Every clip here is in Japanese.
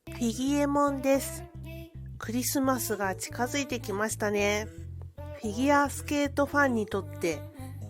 フィギエモンです。クリスマスが近づいてきましたね。フィギュアスケートファンにとって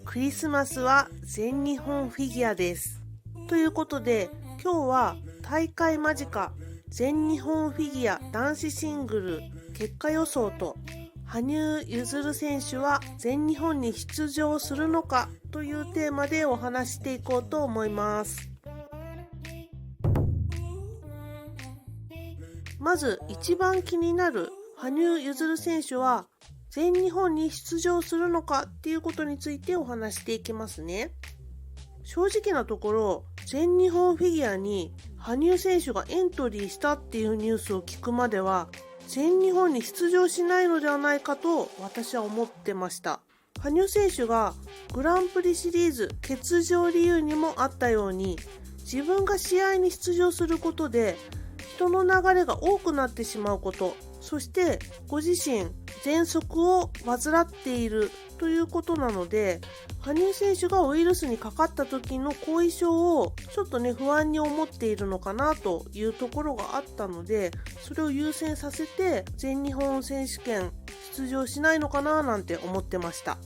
クリスマスは全日本フィギュアです。ということで今日は大会間近全日本フィギュア男子シングル結果予想と羽生結弦選手は全日本に出場するのかというテーマでお話していこうと思います。まず一番気になる羽生結弦選手は全日本に出場するのかっていうことについてお話していきますね。正直なところ全日本フィギュアに羽生選手がエントリーしたっていうニュースを聞くまでは全日本に出場しないのではないかと私は思ってました。羽生選手がグランプリシリーズ欠場理由にもあったように自分が試合に出場することで人の流れが多くなってしまうこと、そしてご自身喘息を患っているということなので羽生選手がウイルスにかかった時の後遺症をちょっと不安に思っているのかなというところがあったのでそれを優先させて全日本選手権出場しないのかななんて思ってました。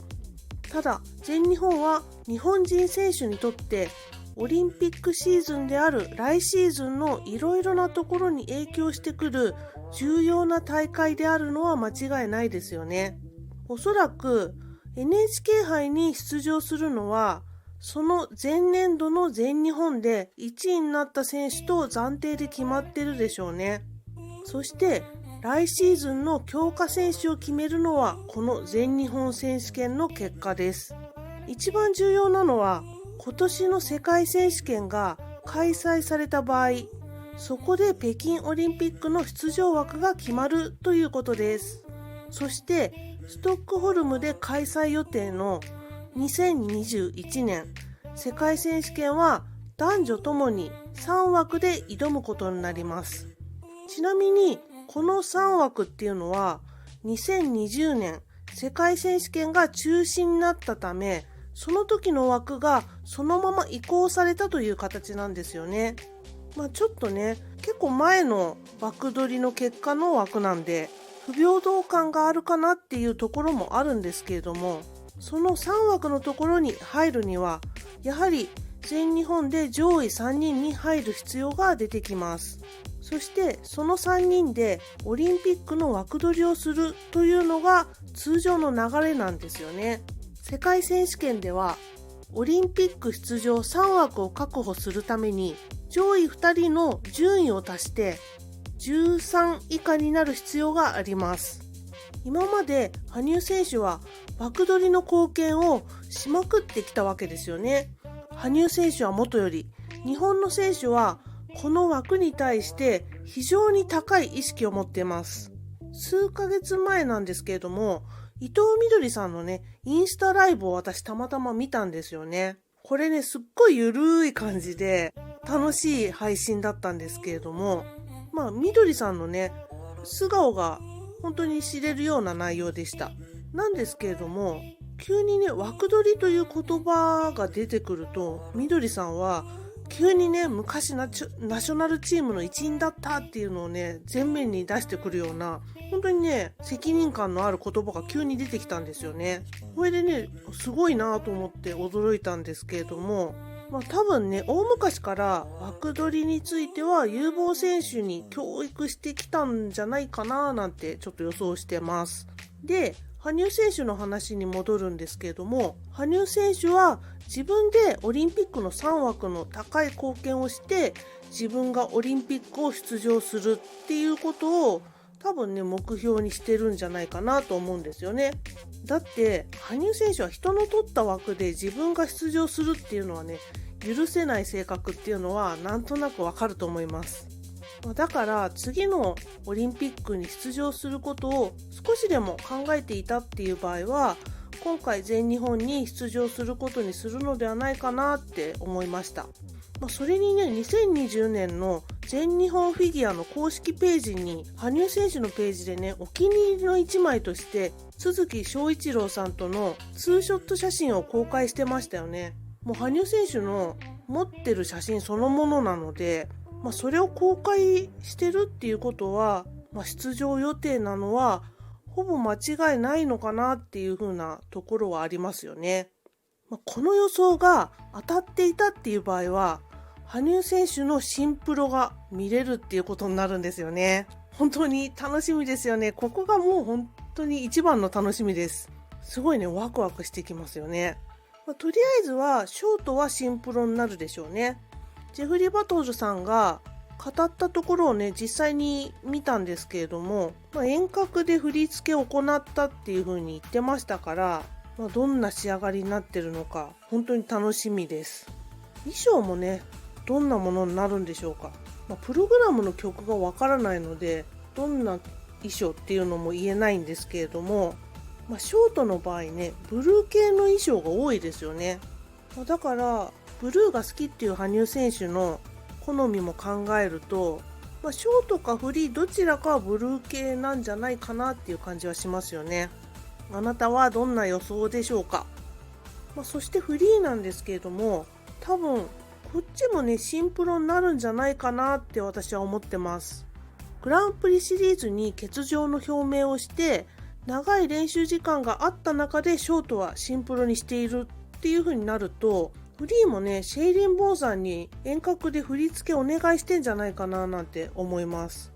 ただ全日本は日本人選手にとってオリンピックシーズンである来シーズンのいろいろなところに影響してくる重要な大会であるのは間違いないですよね。おそらく NHK 杯に出場するのはその前年度の全日本で1位になった選手と暫定で決まってるでしょうね。そして来シーズンの強化選手を決めるのはこの全日本選手権の結果です。一番重要なのは今年の世界選手権が開催された場合、そこで北京オリンピックの出場枠が決まるということです。そしてストックホルムで開催予定の2021年世界選手権は男女ともに3枠で挑むことになります。ちなみにこの3枠っていうのは2020年世界選手権が中止になったためその時の枠がそのまま移行されたという形なんですよね。ちょっと結構前の枠取りの結果の枠なんで不平等感があるかなっていうところもあるんですけれども、その3枠のところに入るにはやはり全日本で上位3人に入る必要が出てきます。そしてその3人でオリンピックの枠取りをするというのが通常の流れなんですよね。世界選手権ではオリンピック出場3枠を確保するために上位2人の順位を足して13以下になる必要があります。今まで羽生選手は枠取りの貢献をしまくってきたわけですよね。羽生選手はもとより日本の選手はこの枠に対して非常に高い意識を持っています。数ヶ月前なんですけれども伊藤みどりさんのインスタライブを私たまたま見たんですよね。これすっごいゆるい感じで楽しい配信だったんですけれども、みどりさんの素顔が本当に知れるような内容でした。なんですけれども、急に枠取りという言葉が出てくると、みどりさんは急に昔ナショナルチームの一員だったっていうのを前面に出してくるような本当に責任感のある言葉が急に出てきたんですよね。これですごいなと思って驚いたんですけれども、多分大昔から枠取りについては有望選手に教育してきたんじゃないかななんてちょっと予想してます。で羽生選手の話に戻るんですけれども、羽生選手は自分でオリンピックの3枠の高い貢献をして自分がオリンピックを出場するっていうことを多分目標にしてるんじゃないかなと思うんですよね。だって羽生選手は人の取った枠で自分が出場するっていうのは許せない性格っていうのはなんとなくわかると思います。だから次のオリンピックに出場することを少しでも考えていたっていう場合は今回全日本に出場することにするのではないかなって思いました。それに2020年の全日本フィギュアの公式ページに羽生選手のページでお気に入りの1枚として都築章一郎さんとのツーショット写真を公開してましたよね。もう羽生選手の持ってる写真そのものなのでそれを公開してるっていうことは、出場予定なのはほぼ間違いないのかなっていう風なところはありますよね。この予想が当たっていたっていう場合は、羽生選手の新プロが見れるっていうことになるんですよね。本当に楽しみですよね。ここがもう本当に一番の楽しみです。すごいね、ワクワクしてきますよね。とりあえずはショートは新プロになるでしょうね。ジェフリー・バトルズさんが語ったところをね、実際に見たんですけれども、遠隔で振り付けを行ったっていう風に言ってましたから、どんな仕上がりになってるのか本当に楽しみです。衣装もね、どんなものになるんでしょうか。プログラムの曲がわからないので、どんな衣装っていうのも言えないんですけれども、ショートの場合ね、ブルー系の衣装が多いですよね。だからブルーが好きっていう羽生選手の好みも考えると、ショートかフリーどちらかはブルー系なんじゃないかなっていう感じはしますよね。あなたはどんな予想でしょうか。そしてフリーなんですけれども、多分こっちもね、シンプルになるんじゃないかなって私は思ってます。グランプリシリーズに欠場の表明をして、長い練習時間があった中でショートはシンプルにしているっていう風になると、フリーもね、シェイリン・ボーンさんに遠隔で振り付けお願いしてんじゃないかななんて思います。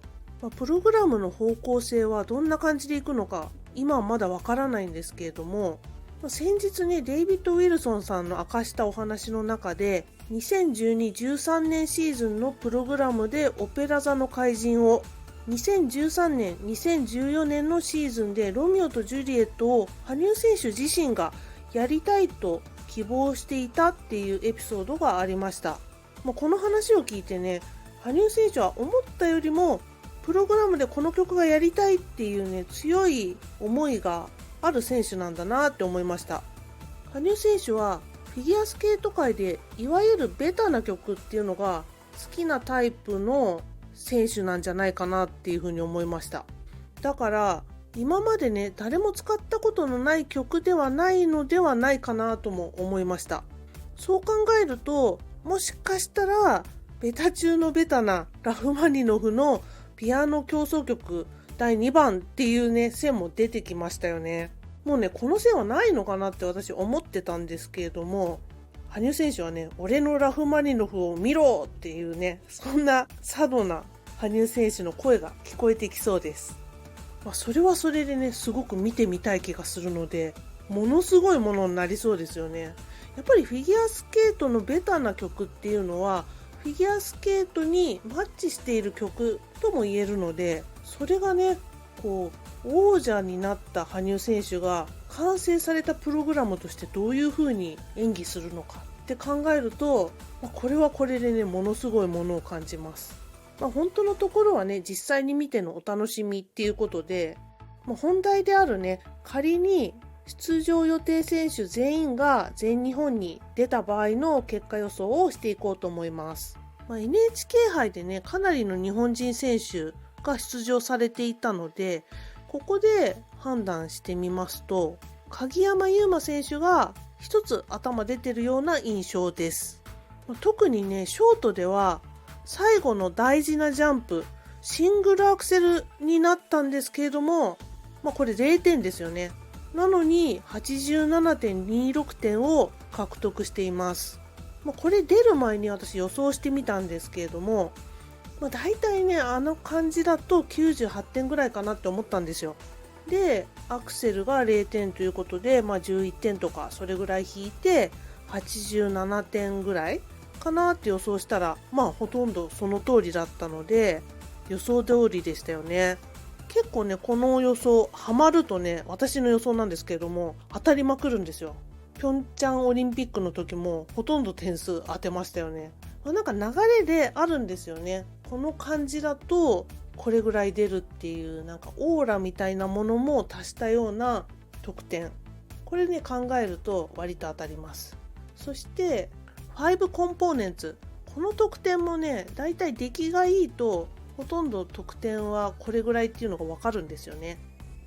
プログラムの方向性はどんな感じでいくのか、今はまだわからないんですけれども、先日ね、デイビッド・ウィルソンさんの明かしたお話の中で、2012-13年シーズンのプログラムでオペラ座の怪人を、2013年、2014年のシーズンでロミオとジュリエットを羽生選手自身がやりたいと希望していたっていうエピソードがありました。この話を聞いてね、羽生選手は思ったよりもプログラムでこの曲がやりたいっていうね、強い思いがある選手なんだなって思いました。羽生選手はフィギュアスケート界でいわゆるベタな曲っていうのが好きなタイプの選手なんじゃないかなっていうふうに思いました。だから今までね、誰も使ったことのない曲ではないのではないかなとも思いました。そう考えると、もしかしたらベタ中のベタなラフマニノフのピアノ協奏曲第2番っていうね、線も出てきましたよね。もうね、この線はないのかなって私思ってたんですけれども、羽生選手はね、俺のラフマニノフを見ろっていうね、そんな佐渡な羽生選手の声が聞こえてきそうです。それはそれでね、すごく見てみたい気がするので、ものすごいものになりそうですよね。やっぱりフィギュアスケートのベタな曲っていうのは、フィギュアスケートにマッチしている曲とも言えるので、それがね、王者になった羽生選手が完成されたプログラムとしてどういう風に演技するのかって考えると、これはこれでね、ものすごいものを感じます。本当のところはね、実際に見てのお楽しみっていうことで、本題であるね、仮に出場予定選手全員が全日本に出た場合の結果予想をしていこうと思います。NHK 杯でね、かなりの日本人選手が出場されていたので、ここで判断してみますと、鍵山優真選手が一つ頭出てるような印象です。特にね、ショートでは最後の大事なジャンプ、シングルアクセルになったんですけれども、これ0点ですよね。なのに 87.26 点を獲得しています。これ出る前に私予想してみたんですけれども、大体ね、あの感じだと98点ぐらいかなって思ったんですよ。で、アクセルが0点ということで、11点とかそれぐらい引いて87点ぐらいかなって予想したら、ほとんどその通りだったので、予想通りでしたよね。結構ね、この予想ハマるとね、私の予想なんですけれども、当たりまくるんですよ。ピョンチャンオリンピックの時もほとんど点数当てましたよね。なんか流れであるんですよね。この感じだとこれぐらい出るっていう、なんかオーラみたいなものも足したような得点。これね、考えると割と当たります。そして5コンポーネンツ、この得点もね、だいたい出来がいいとほとんど得点はこれぐらいっていうのがわかるんですよね。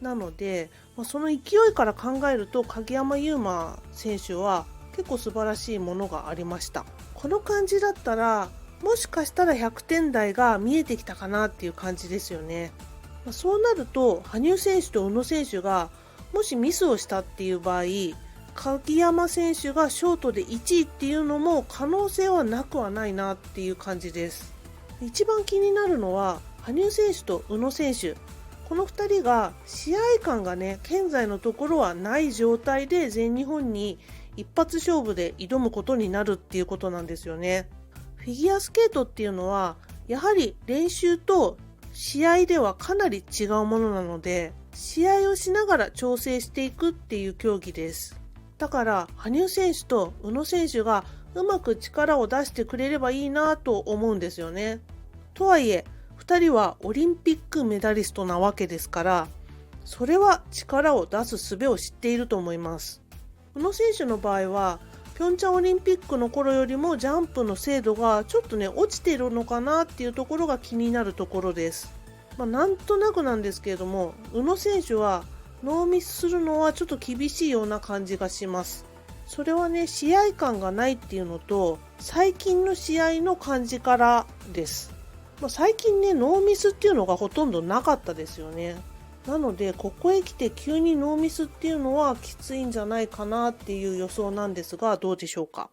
なので、その勢いから考えると鍵山優真選手は結構素晴らしいものがありました。この感じだったらもしかしたら100点台が見えてきたかなっていう感じですよね。そうなると羽生選手と宇野選手がもしミスをしたっていう場合、鍵山選手がショートで1位っていうのも可能性はなくはないなっていう感じです。一番気になるのは羽生選手と宇野選手、この2人が試合感がね現在のところはない状態で全日本に一発勝負で挑むことになるっていうことなんですよね。フィギュアスケートっていうのはやはり練習と試合ではかなり違うものなので、試合をしながら調整していくっていう競技です。だから羽生選手と宇野選手がうまく力を出してくれればいいなと思うんですよね。とはいえ2人はオリンピックメダリストなわけですから、それは力を出す術を知っていると思います。宇野選手の場合はピョンチャンオリンピックの頃よりもジャンプの精度がちょっとね落ちているのかなっていうところが気になるところです。なんとなくなんですけれども、宇野選手はノーミスするのはちょっと厳しいような感じがします。それはね試合感がないっていうのと最近の試合の感じからです。最近ねノーミスっていうのがほとんどなかったですよね。なのでここへ来て急にノーミスっていうのはきついんじゃないかなっていう予想なんですが、どうでしょうか。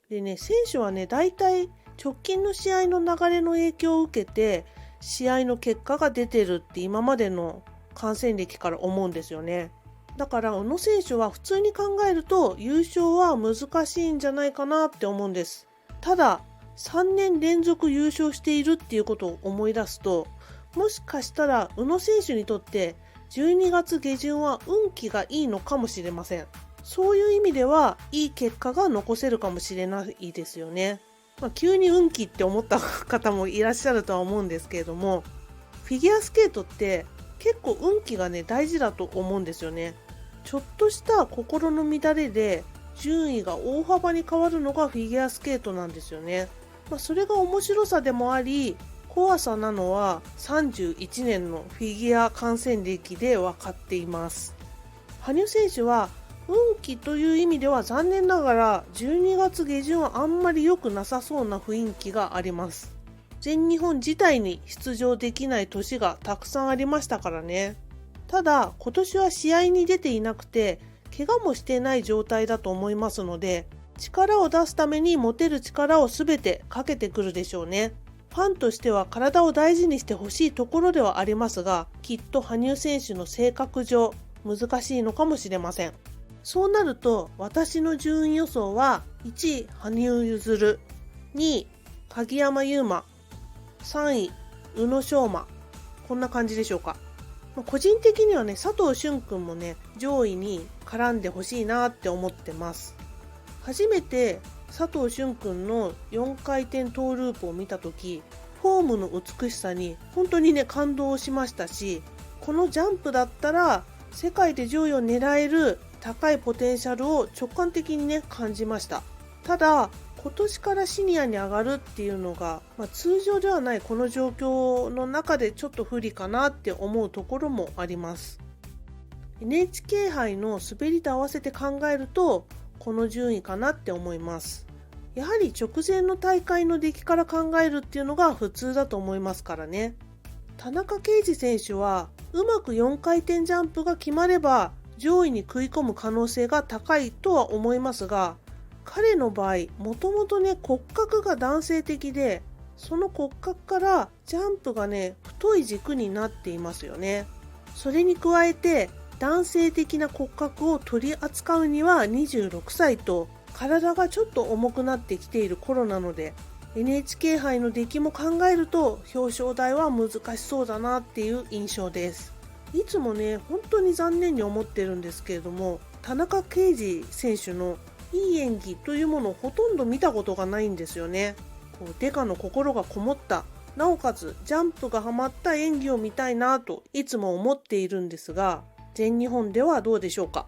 でね、選手はねだいたい直近の試合の流れの影響を受けて試合の結果が出てるって今までの観戦歴から思うんですよね。だから宇野選手は普通に考えると優勝は難しいんじゃないかなって思うんです。ただ3年連続優勝しているっていうことを思い出すと、もしかしたら宇野選手にとって12月下旬は運気がいいのかもしれません。そういう意味ではいい結果が残せるかもしれないですよね。急に運気って思った方もいらっしゃるとは思うんですけれども、フィギュアスケートって結構運気がね大事だと思うんですよね。ちょっとした心の乱れで順位が大幅に変わるのがフィギュアスケートなんですよね。それが面白さでもあり怖さなのは31年のフィギュア観戦歴で分かっています。羽生選手は運気という意味では残念ながら12月下旬はあんまり良くなさそうな雰囲気があります。全日本自体に出場できない年がたくさんありましたからね。ただ今年は試合に出ていなくて怪我もしていない状態だと思いますので、力を出すために持てる力を全てかけてくるでしょうね。ファンとしては体を大事にしてほしいところではありますが、きっと羽生選手の性格上難しいのかもしれません。そうなると私の順位予想は1位羽生結弦、2位鍵山優真、3位宇野昌磨、こんな感じでしょうか。個人的にはね佐藤駿君もね上位に絡んでほしいなって思ってます。初めて佐藤駿君の4回転トーループを見たとき、フォームの美しさに本当にね感動しましたし、このジャンプだったら世界で上位を狙える高いポテンシャルを直感的にね感じました。ただ今年からシニアに上がるっていうのが、通常ではないこの状況の中でちょっと不利かなって思うところもあります。 NHK 杯の滑りと合わせて考えるとこの順位かなって思います。やはり直前の大会の出来から考えるっていうのが普通だと思いますからね。田中圭司選手はうまく4回転ジャンプが決まれば上位に食い込む可能性が高いとは思いますが、彼の場合もともとね骨格が男性的で、その骨格からジャンプがね太い軸になっていますよね。それに加えて男性的な骨格を取り扱うには26歳と体がちょっと重くなってきている頃なので、 NHK 杯の出来も考えると表彰台は難しそうだなっていう印象です。いつもね本当に残念に思ってるんですけれども、田中圭司選手のいい演技というものをほとんど見たことがないんですよね。デカの心がこもった、なおかつジャンプがはまった演技を見たいなといつも思っているんですが、全日本ではどうでしょうか。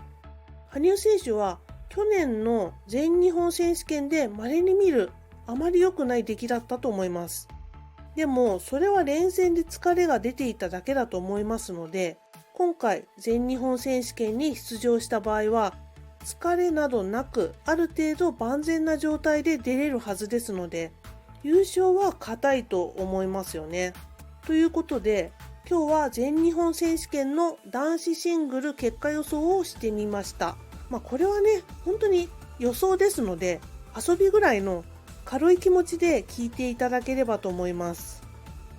羽生選手は去年の全日本選手権で稀に見るあまり良くない出来だったと思います。でもそれは連戦で疲れが出ていただけだと思いますので、今回全日本選手権に出場した場合は疲れなどなくある程度万全な状態で出れるはずですので、優勝は固いと思いますよね。ということで、今日は全日本選手権の男子シングル結果予想をしてみました。これはね、本当に予想ですので、遊びぐらいの軽い気持ちで聞いていただければと思います。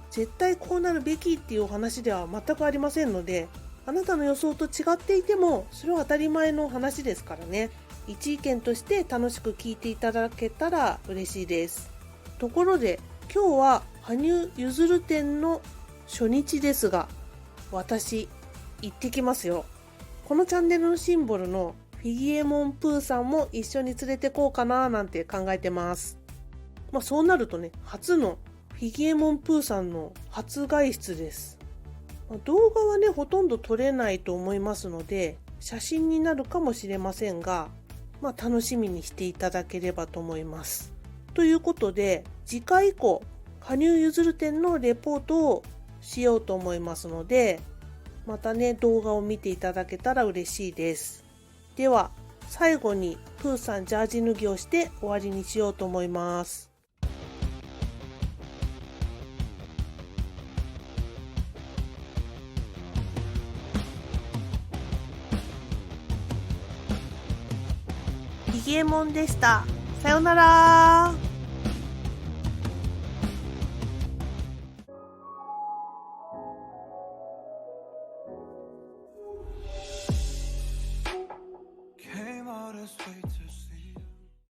絶対こうなるべきっていうお話では全くありませんので、あなたの予想と違っていてもそれは当たり前の話ですからね。一意見として楽しく聞いていただけたら嬉しいです。ところで今日は羽生結弦展の初日ですが、私行ってきますよ。このチャンネルのシンボルのフィギエモンプーさんも一緒に連れてこうかななんて考えてます。そうなるとね、初のフィギエモンプーさんの初外出です。動画はね、ほとんど撮れないと思いますので、写真になるかもしれませんが、楽しみにしていただければと思います。ということで、次回以降、羽生結弦展のレポートをしようと思いますので、またね、動画を見ていただけたら嬉しいです。では、最後にプーさんジャージ脱ぎをして終わりにしようと思います。フィギエモンでした。さようなら。